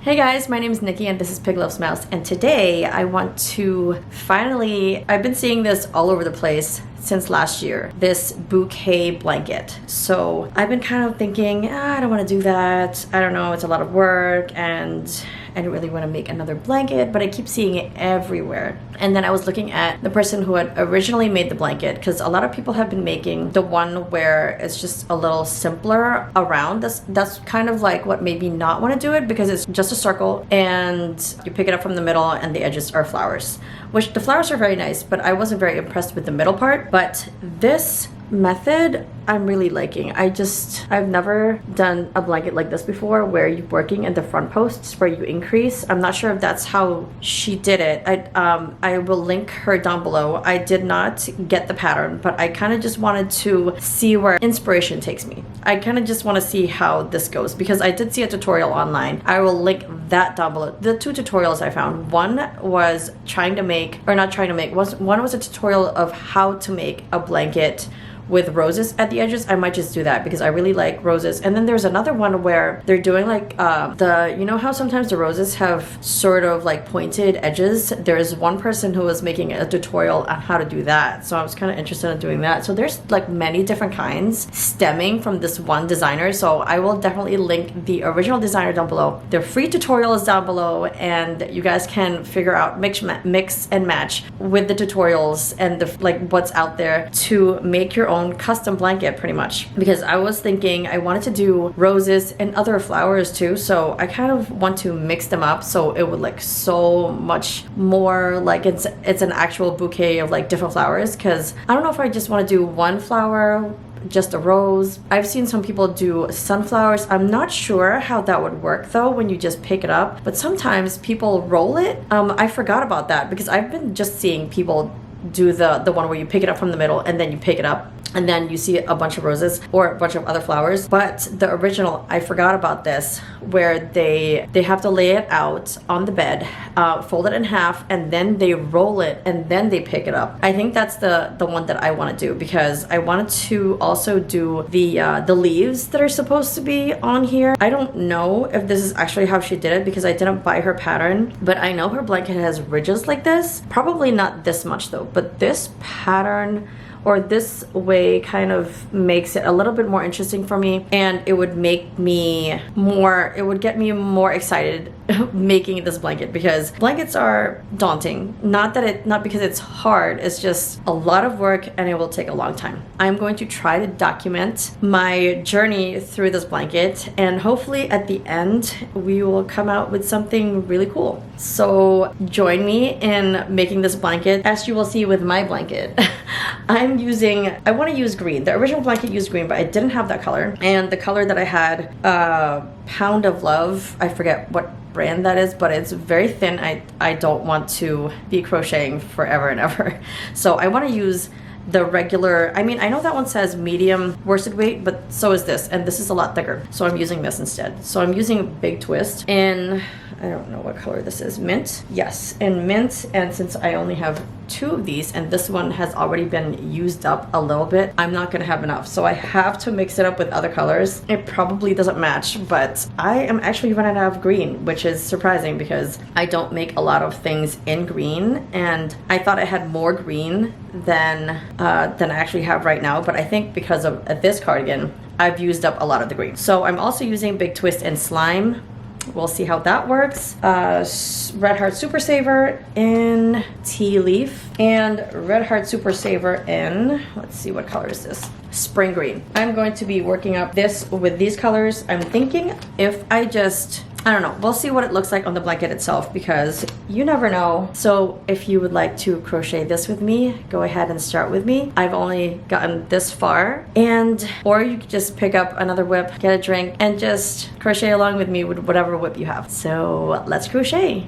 Hey guys, my name is Nikki and this is Pig Loves Mouse, and today I want to finally, I've been seeing this all over the place since last year, this bouquet blanket. So I've been kind of thinking, I don't want to do that. I don't know, it's a lot of work and I don't really want to make another blanket, but I keep seeing it everywhere. And then I was looking at the person who had originally made the blanket, because a lot of people have been making the one where it's just a little simpler around. That's kind of like what made me not want to do it, because it's just a circle and you pick it up from the middle and the edges are flowers, which the flowers are very nice, but I wasn't very impressed with the middle part. But this method I'm really liking. I've never done a blanket like this before, where you're working in the front posts where you increase. I'm not sure if that's how she did it. I will link her down below. I did not get the pattern, but I kind of just wanted to see where inspiration takes me. I kind of just want to see how this goes, because I did see a tutorial online. I will link that down below. The two tutorials I found, one was one was a tutorial of how to make a blanket with roses at the edges. I might just do that because I really like roses. And then there's another one where they're doing like you know how sometimes the roses have sort of like pointed edges? There's one person who was making a tutorial on how to do that, so I was kind of interested in doing that. So there's like many different kinds stemming from this one designer, so I will definitely link the original designer down below. The free tutorial is down below, and you guys can figure out, mix and match with the tutorials and the like what's out there to make your own custom blanket, pretty much. Because I was thinking I wanted to do roses and other flowers too, so I kind of want to mix them up so it would look so much more like it's an actual bouquet of like different flowers. Because I don't know if I just want to do one flower, just a rose. I've seen some people do sunflowers. I'm not sure how that would work though when you just pick it up, but sometimes people roll it. I forgot about that because I've been just seeing people do the one where you pick it up from the middle and then you pick it up and then you see a bunch of roses or a bunch of other flowers. But the original, I forgot about this, where they have to lay it out on the bed, fold it in half, and then they roll it and then they pick it up. I think that's the one that I want to do, because I wanted to also do the leaves that are supposed to be on here. I don't know if this is actually how she did it because I didn't buy her pattern, but I know her blanket has ridges like this. Probably not this much though, but this pattern or this way kind of makes it a little bit more interesting for me, and it would get me more excited making this blanket, because blankets are daunting. Not because it's hard, it's just a lot of work and it will take a long time. I'm going to try to document my journey through this blanket, and hopefully at the end we will come out with something really cool. So join me in making this blanket, as you will see with my blanket. I want to use green. The original blanket used green, but I didn't have that color. And the color that I had, Pound of Love, I forget what brand that is, but it's very thin. I don't want to be crocheting forever and ever. So I want to use the regular, I know that one says medium worsted weight, but so is this, and this is a lot thicker. So I'm using this instead. So I'm using Big Twist in, I don't know what color this is, mint? Yes, in mint. And since I only have 2 of these and this one has already been used up a little bit, I'm not gonna have enough. So I have to mix it up with other colors. It probably doesn't match, but I am actually running out of green, which is surprising because I don't make a lot of things in green, and I thought I had more green than I actually have right now. But I think because of this cardigan, I've used up a lot of the green. So I'm also using Big Twist and Slime. We'll see how that works. Red Heart Super Saver in Tea Leaf, and Red Heart Super Saver in, let's see, what color is this? Spring Green. I'm going to be working up this with these colors. I'm thinking if I don't know, we'll see what it looks like on the blanket itself, because you never know. So if you would like to crochet this with me, go ahead and start with me. I've only gotten this far, or you could just pick up another whip, get a drink, and just crochet along with me with whatever whip you have. So let's crochet.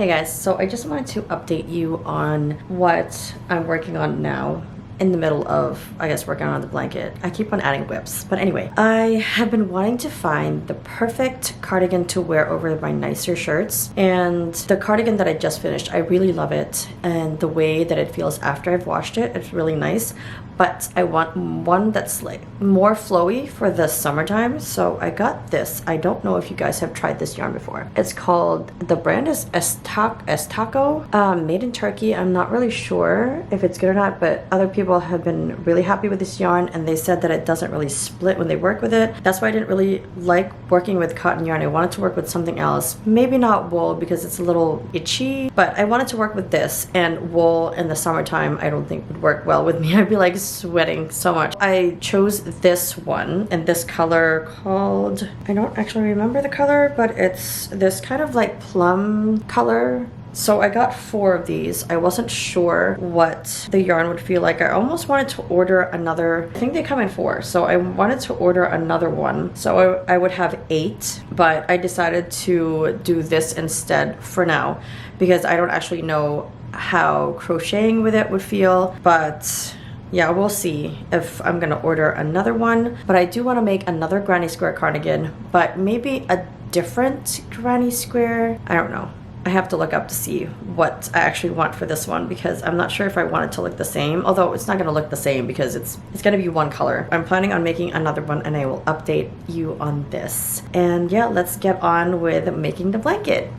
Hey guys, so I just wanted to update you on what I'm working on now in the middle of, I guess, working on the blanket. I keep on adding whips. But anyway, I have been wanting to find the perfect cardigan to wear over my nicer shirts. And the cardigan that I just finished, I really love it. And the way that it feels after I've washed it, it's really nice. But I want one that's like more flowy for the summertime. So I got this. I don't know if you guys have tried this yarn before. It's called, the brand is Estaco, made in Turkey. I'm not really sure if it's good or not, but other people have been really happy with this yarn, and they said that it doesn't really split when they work with it. That's why I didn't really like working with cotton yarn. I wanted to work with something else. Maybe not wool because it's a little itchy, but I wanted to work with this, and wool in the summertime I don't think would work well with me. I'd be like sweating so much. I chose this one in this color called, I don't actually remember the color, but it's this kind of like plum color. So I got 4 of these. I wasn't sure what the yarn would feel like. I almost wanted to order another, I think they come in 4. So I wanted to order another one. So I would have 8, but I decided to do this instead for now because I don't actually know how crocheting with it would feel, but yeah, we'll see if I'm gonna order another one. But I do want to make another granny square cardigan, but maybe a different granny square. I don't know. I have to look up to see what I actually want for this one because I'm not sure if I want it to look the same, although it's not going to look the same because it's going to be one color. I'm planning on making another one and I will update you on this. And yeah, let's get on with making the blanket.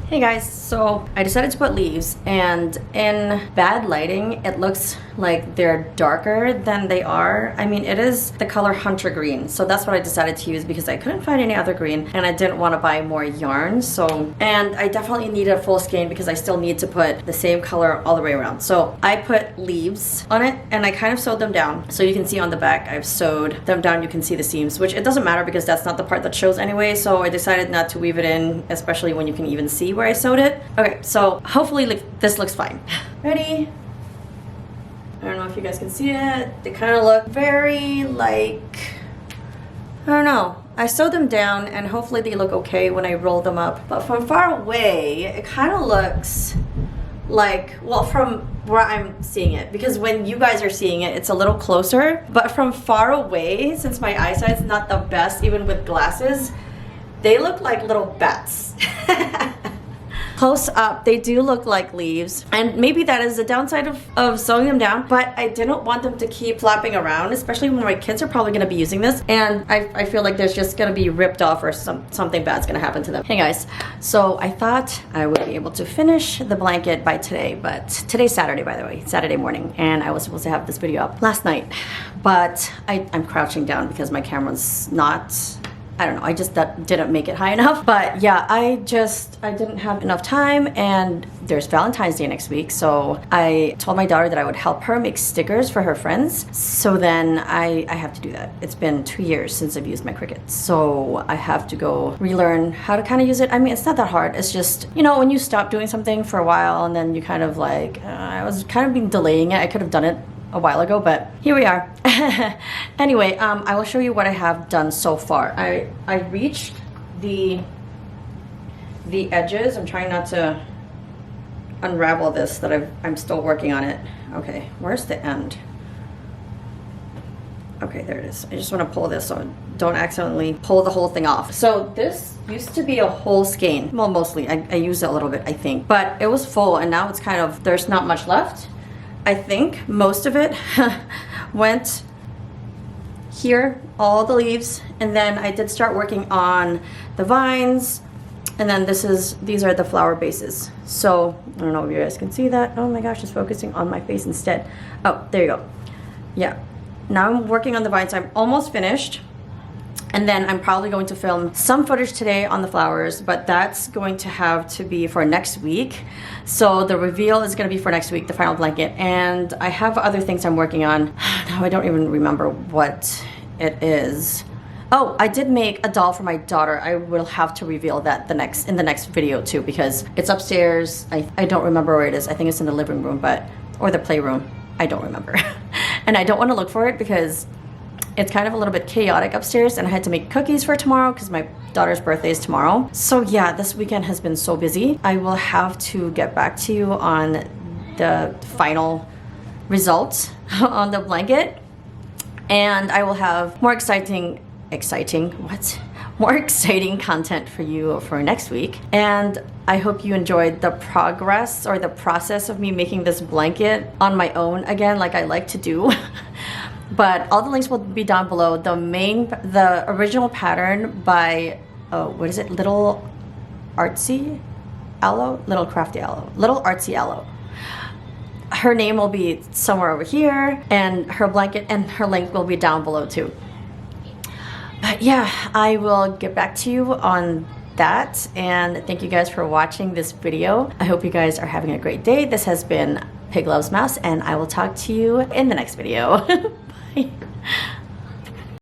Hey guys, so I decided to put leaves, and in bad lighting it looks like they're darker than they are. I mean, it is the color hunter green, so that's what I decided to use because I couldn't find any other green and I didn't want to buy more yarn. So, and I definitely need a full skein because I still need to put the same color all the way around. So I put leaves on it and I kind of sewed them down. So you can see on the back I've sewed them down. You can see the seams, which it doesn't matter because that's not the part that shows anyway. So I decided not to weave it in, especially when you can even see where I sewed it. Okay, so hopefully this looks fine. Ready? I don't know if you guys can see it. They kind of look very like, I don't know. I sewed them down and hopefully they look okay when I roll them up. But from far away, it kind of looks like, well, from where I'm seeing it, because when you guys are seeing it, it's a little closer. But from far away, since my eyesight's not the best, even with glasses, they look like little bats. Close up, they do look like leaves, and maybe that is the downside of sewing them down, but I didn't want them to keep flopping around, especially when my kids are probably going to be using this, and I feel like there's just going to be ripped off or something bad's going to happen to them. Hey guys, so I thought I would be able to finish the blanket by today, but today's Saturday, by the way, Saturday morning, and I was supposed to have this video up last night, but I'm crouching down because my camera's not, I don't know, I just didn't make it high enough. But yeah, I didn't have enough time, and there's Valentine's Day next week, so I told my daughter that I would help her make stickers for her friends. So then I have to do that. It's been 2 years since I've used my Cricut, so I have to go relearn how to kind of use it. I mean, it's not that hard. It's just, you know, when you stop doing something for a while and then you kind of like, I was kind of been delaying it. I could have done it a while ago, but here we are. Anyway, I will show you what I have done so far. I reached the edges. I'm trying not to unravel this, that I'm still working on it. Okay, where's the end? Okay, there it is. I just want to pull this so don't accidentally pull the whole thing off. So this used to be a whole skein. Well, mostly. I used it a little bit, I think, but it was full, and now it's kind of, there's not much left. I think most of it went here, all the leaves, and then I did start working on the vines, and then these are the flower bases. So I don't know if you guys can see that. Oh my gosh, it's focusing on my face instead. Oh, there you go. Yeah, now I'm working on the vines. I'm almost finished. And then I'm probably going to film some footage today on the flowers, but that's going to have to be for next week. So the reveal is going to be for next week, the final blanket. And I have other things I'm working on. Now I don't even remember what it is. Oh, I did make a doll for my daughter. I will have to reveal that in the next video too, because it's upstairs. I don't remember where it is. I think it's in the living room, or the playroom. I don't remember. And I don't want to look for it because It's kind of a little bit chaotic upstairs, and I had to make cookies for tomorrow because my daughter's birthday is tomorrow. So yeah, this weekend has been so busy. I will have to get back to you on the final results on the blanket, and I will have more exciting content for you for next week. And I hope you enjoyed the progress or the process of me making this blanket on my own again, like I like to do. But all the links will be down below. The original pattern by, what is it? Little Artsy Aloe? Little Crafty Aloe. Little Artsy Aloe. Her name will be somewhere over here, and her blanket and her link will be down below too. But yeah, I will get back to you on that, and thank you guys for watching this video. I hope you guys are having a great day. This has been Pig Loves Mouse, and I will talk to you in the next video. Bye.